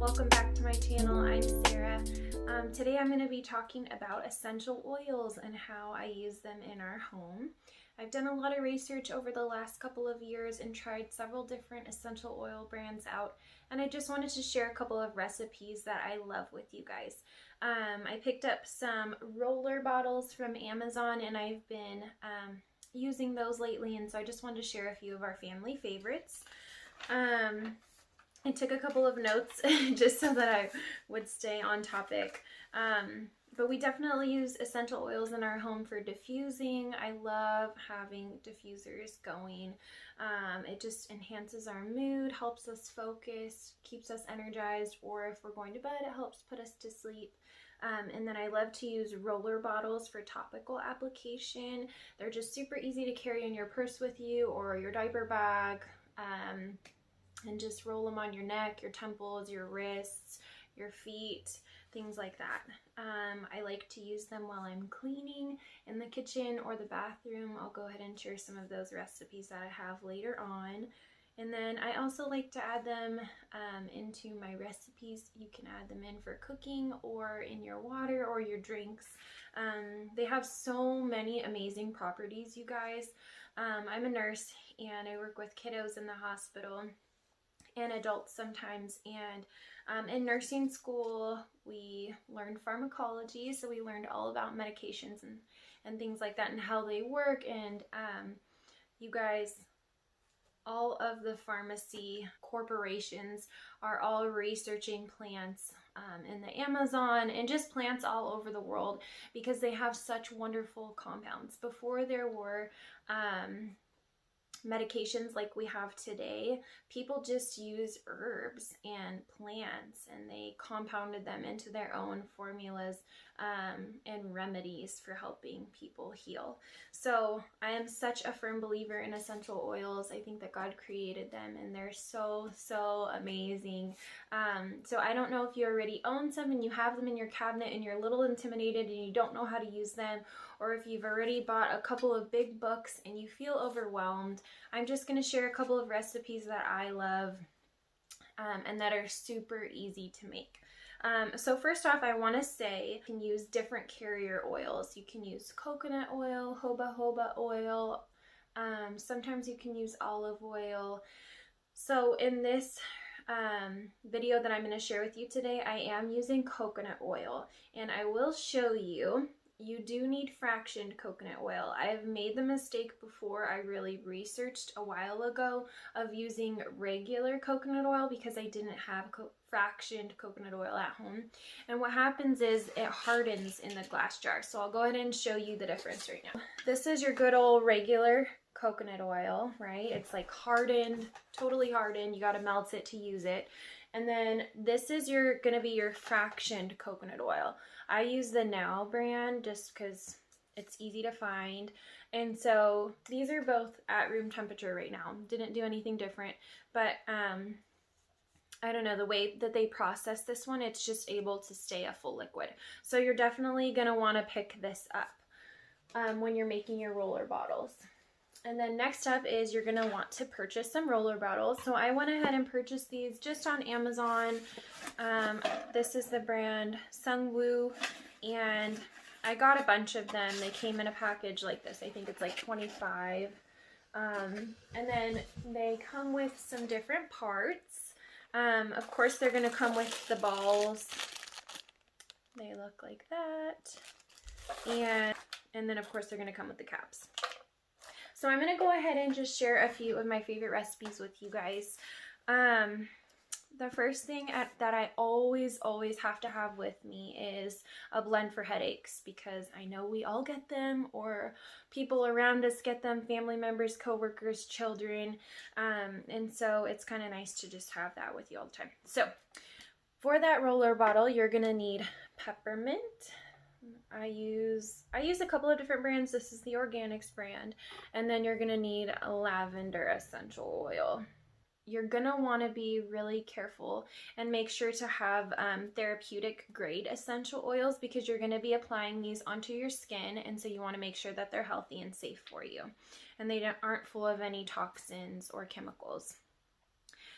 welcome back to my channel. I'm Sarah. Today I'm going to be talking about essential oils and how I use them in our home. I've done a lot of research over the last couple of years and tried several different essential oil brands out, and I just wanted to share a couple of recipes that I love with you guys. I picked up some roller bottles from Amazon and I've been using those lately, and so I just wanted to share a few of our family favorites. I took a couple of notes just so that I would stay on topic. But we definitely use essential oils in our home for diffusing. I love having diffusers going. It just enhances our mood, helps us focus, keeps us energized, or if we're going to bed, it helps put us to sleep. And then I love to use roller bottles for topical application. They're just super easy to carry in your purse with you or your diaper bag. And just roll them on your neck, your temples, your wrists, your feet, things like that. I like to use them while I'm cleaning in the kitchen or the bathroom. I'll go ahead and share some of those recipes that I have later on. And then I also like to add them into my recipes. You can add them in for cooking or in your water or your drinks. They have so many amazing properties, you guys. I'm a nurse and I work with kiddos in the hospital and adults sometimes, and in nursing school we learned pharmacology, so we learned all about medications and things like that and how they work. And you guys, all of the pharmacy corporations are all researching plants in the Amazon and just plants all over the world because they have such wonderful compounds. Before there were medications like we have today, people just used herbs and plants and they compounded them into their own formulas and remedies for helping people heal. So I am such a firm believer in essential oils. I think that God created them and they're so amazing. So I don't know if you already own some and you have them in your cabinet and you're a little intimidated and you don't know how to use them, or if you've already bought a couple of big books and you feel overwhelmed. I'm just going to share a couple of recipes that I love and that are super easy to make. So first off, I want to say you can use different carrier oils. You can use coconut oil, jojoba oil, sometimes you can use olive oil. So in this video that I'm going to share with you today, I am using coconut oil, and I will show you. You do need fractioned coconut oil. I have made the mistake before. I really researched a while ago of using regular coconut oil because I didn't have fractioned coconut oil at home. And what happens is it hardens in the glass jar. So I'll go ahead and show you the difference right now. This is your good old regular coconut oil, right? It's like hardened, totally hardened. You got to melt it to use it. And then this is gonna be your fractioned coconut oil. I use the Now brand just because it's easy to find. And so these are both at room temperature right now. Didn't do anything different, but I don't know, the way that they process this one, it's just able to stay a full liquid. So you're definitely gonna wanna pick this up when you're making your roller bottles. And then next up is you're going to want to purchase some roller bottles. So I went ahead and purchased these just on Amazon. This is the brand Sungwoo, and I got a bunch of them. They came in a package like this. I think it's like 25. And then they come with some different parts. Of course, they're going to come with the balls. They look like that. And then, of course, they're going to come with the caps. So I'm going to go ahead and just share a few of my favorite recipes with you guys. The first thing that I always have to have with me is a blend for headaches, because I know we all get them, or people around us get them, family members, coworkers, children, and so it's kind of nice to just have that with you all the time. So for that roller bottle, you're going to need peppermint. I use a couple of different brands. This is the Organics brand. And then you're going to need a lavender essential oil. You're going to want to be really careful and make sure to have therapeutic grade essential oils, because you're going to be applying these onto your skin, and so you want to make sure that they're healthy and safe for you and they aren't full of any toxins or chemicals.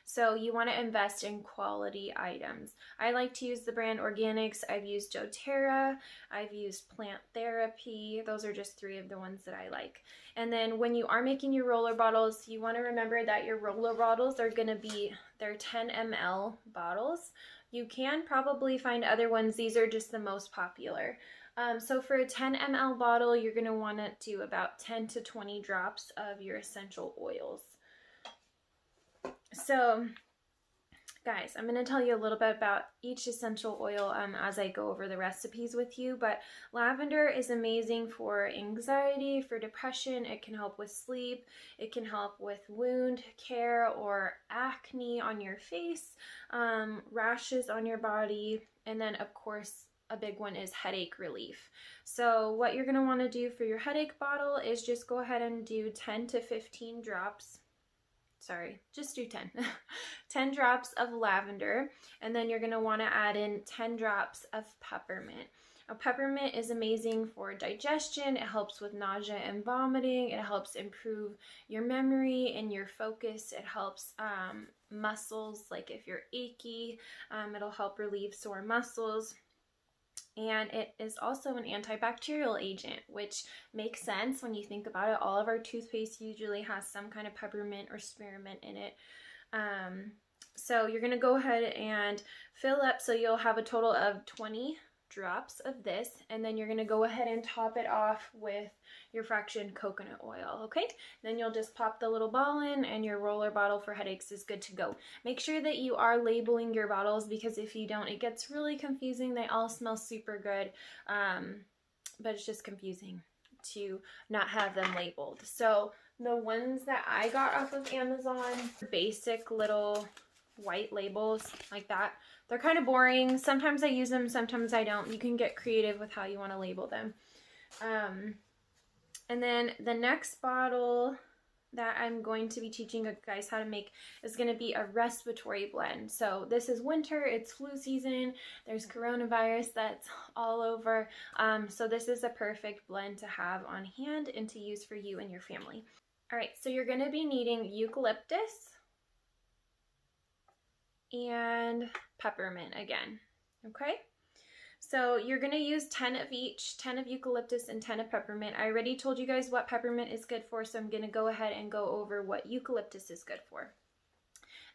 So you want to invest in quality items. I like to use the brand Organics. I've used Doterra. I've used Plant Therapy. Those are just 3 of the ones that I like. And then when you are making your roller bottles, you want to remember that your roller bottles are going to be, they're 10 ml bottles. You can probably find other ones. These are just the most popular. So for a 10 ml bottle, you're going to want to do about 10 to 20 drops of your essential oils. So guys, I'm going to tell you a little bit about each essential oil as I go over the recipes with you, but lavender is amazing for anxiety, for depression. It can help with sleep. It can help with wound care or acne on your face, rashes on your body, and then of course a big one is headache relief. So what you're going to want to do for your headache bottle is just go ahead and do 10 to 15 drops. Sorry, just do 10. 10 drops of lavender, and then you're going to want to add in 10 drops of peppermint. Now, peppermint is amazing for digestion. It helps with nausea and vomiting. It helps improve your memory and your focus. It helps muscles, like if you're achy, it'll help relieve sore muscles. And it is also an antibacterial agent, which makes sense when you think about it. All of our toothpaste usually has some kind of peppermint or spearmint in it. So you're going to go ahead and fill up, so you'll have a total of 20 drops of this, and then you're going to go ahead and top it off with your fractioned coconut oil, okay? Then you'll just pop the little ball in, and your roller bottle for headaches is good to go. Make sure that you are labeling your bottles, because if you don't, it gets really confusing. They all smell super good, but it's just confusing to not have them labeled. So the ones that I got off of Amazon, basic little white labels like that, they're kind of boring. Sometimes I use them, sometimes I don't. You can get creative with how you want to label them. And then the next bottle that I'm going to be teaching you guys how to make is going to be a respiratory blend. So this is winter, it's flu season, there's coronavirus that's all over. So this is a perfect blend to have on hand and to use for you and your family. All right, so you're going to be needing eucalyptus and peppermint again, okay? So you're going to use 10 of each, 10 of eucalyptus and 10 of peppermint. I already told you guys what peppermint is good for, so I'm going to go ahead and go over what eucalyptus is good for.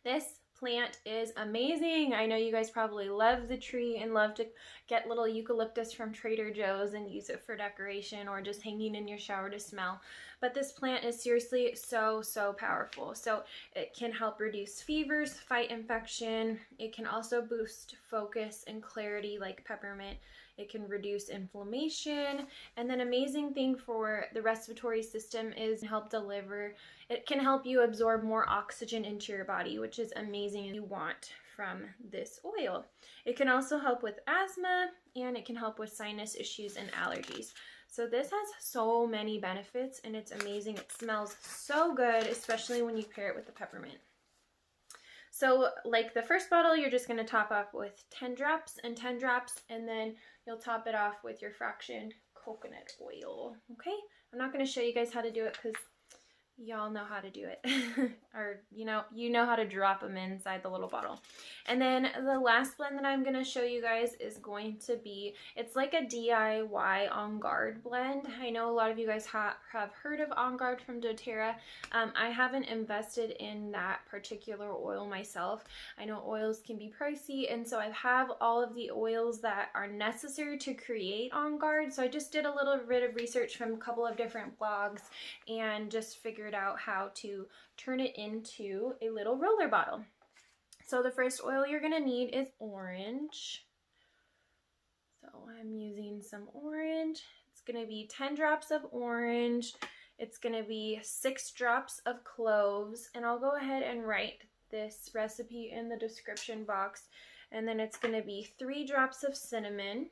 This plant is amazing. I know you guys probably love the tree and love to get little eucalyptus from Trader Joe's and use it for decoration or just hanging in your shower to smell. But this plant is seriously so powerful. So it can help reduce fevers, fight infection. It can also boost focus and clarity like peppermint. It can reduce inflammation. And then amazing thing for the respiratory system is help deliver. It can help you absorb more oxygen into your body, which is amazing and you want from this oil. It can also help with asthma, and it can help with sinus issues and allergies. So this has so many benefits and it's amazing. It smells so good, especially when you pair it with the peppermint. So like the first bottle, you're just going to top up with 10 drops and 10 drops, and then you'll top it off with your fractioned coconut oil, okay? I'm not going to show you guys how to do it because y'all know how to do it. Or, you know how to drop them inside the little bottle. And then the last blend that I'm going to show you guys is going to be, it's like a DIY On Guard blend. I know a lot of you guys have heard of On Guard from doTERRA. I haven't invested in that particular oil myself. I know oils can be pricey, and so I have all of the oils that are necessary to create On Guard. So I just did a little bit of research from a couple of different blogs and just figured out how to turn it into a little roller bottle. So the first oil you're going to need is orange. So I'm using some orange. It's going to be 10 drops of orange. It's going to be 6 drops of cloves, and I'll go ahead and write this recipe in the description box. And then it's going to be 3 drops of cinnamon.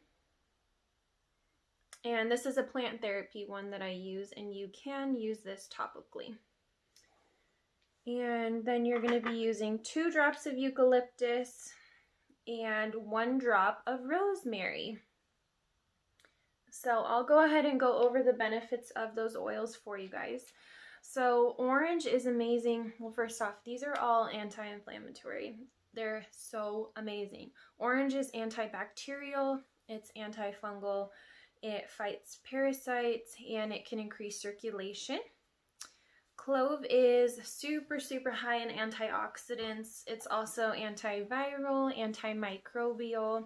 And this is a plant therapy one that I use, and you can use this topically. And then you're going to be using 2 drops of eucalyptus and 1 drop of rosemary. So I'll go ahead and go over the benefits of those oils for you guys. So orange is amazing. Well, first off, these are all anti-inflammatory. They're so amazing. Orange is antibacterial, it's antifungal, it fights parasites, and it can increase circulation. Clove is super, super high in antioxidants. It's also antiviral, antimicrobial,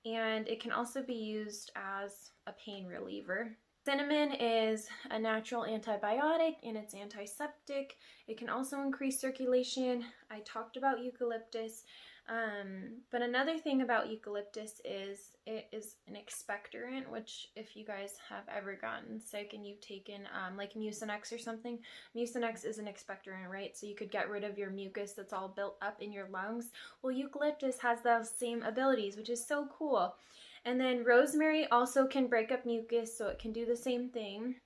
and it can also be used as a pain reliever. Cinnamon is a natural antibiotic and it's antiseptic. It can also increase circulation. I talked about eucalyptus. But another thing about eucalyptus is it is an expectorant, which if you guys have ever gotten sick and you've taken like Mucinex or something, Mucinex is an expectorant, right? So you could get rid of your mucus that's all built up in your lungs. Well, eucalyptus has those same abilities, which is so cool. And then rosemary also can break up mucus, so it can do the same thing.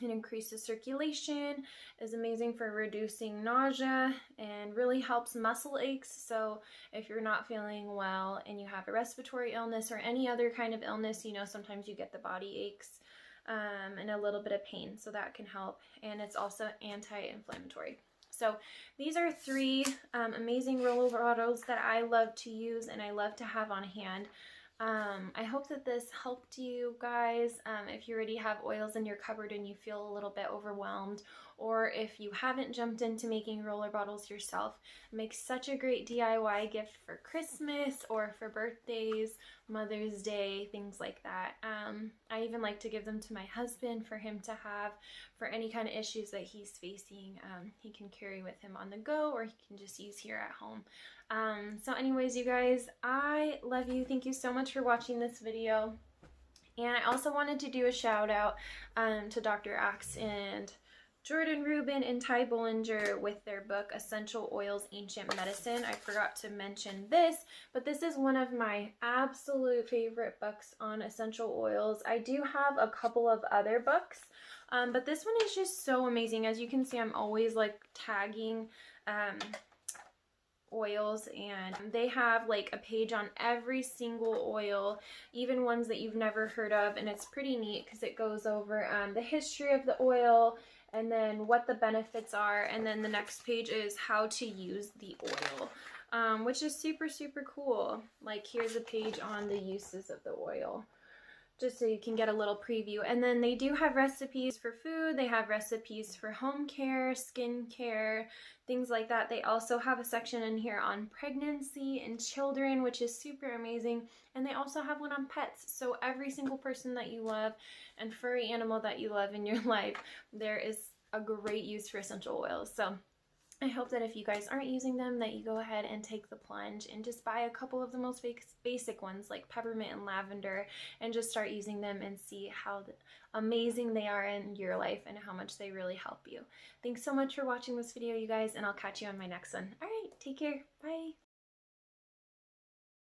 It increases circulation, is amazing for reducing nausea, and really helps muscle aches. So if you're not feeling well and you have a respiratory illness or any other kind of illness, you know, sometimes you get the body aches and a little bit of pain, so that can help. And it's also anti-inflammatory. So these are three amazing roller bottles that I love to use and I love to have on hand. I hope that this helped you guys. If you already have oils in your cupboard and you feel a little bit overwhelmed, or if you haven't jumped into making roller bottles yourself, make such a great DIY gift for Christmas or for birthdays, Mother's Day, things like that. I even like to give them to my husband for him to have for any kind of issues that he's facing. He can carry with him on the go, or he can just use here at home. So anyways, you guys, I love you. Thank you so much for watching this video. And I also wanted to do a shout out to Dr. Axe and Jordan Rubin and Ty Bollinger with their book, Essential Oils, Ancient Medicine. I forgot to mention this, but this is one of my absolute favorite books on essential oils. I do have a couple of other books, but this one is just so amazing. As you can see, I'm always like tagging oils, and they have like a page on every single oil, even ones that you've never heard of, and it's pretty neat because it goes over the history of the oil and then what the benefits are, and then the next page is how to use the oil, which is super, super cool. Like here's a page on the uses of the oil, just so you can get a little preview. And then they do have recipes for food, they have recipes for home care, skin care, things like that. They also have a section in here on pregnancy and children, which is super amazing. And they also have one on pets. So every single person that you love and furry animal that you love in your life, there is a great use for essential oils. So I hope that if you guys aren't using them, that you go ahead and take the plunge and just buy a couple of the most basic ones like peppermint and lavender, and just start using them and see how amazing they are in your life and how much they really help you. Thanks so much for watching this video, you guys, and I'll catch you on my next one. All right, take care. Bye.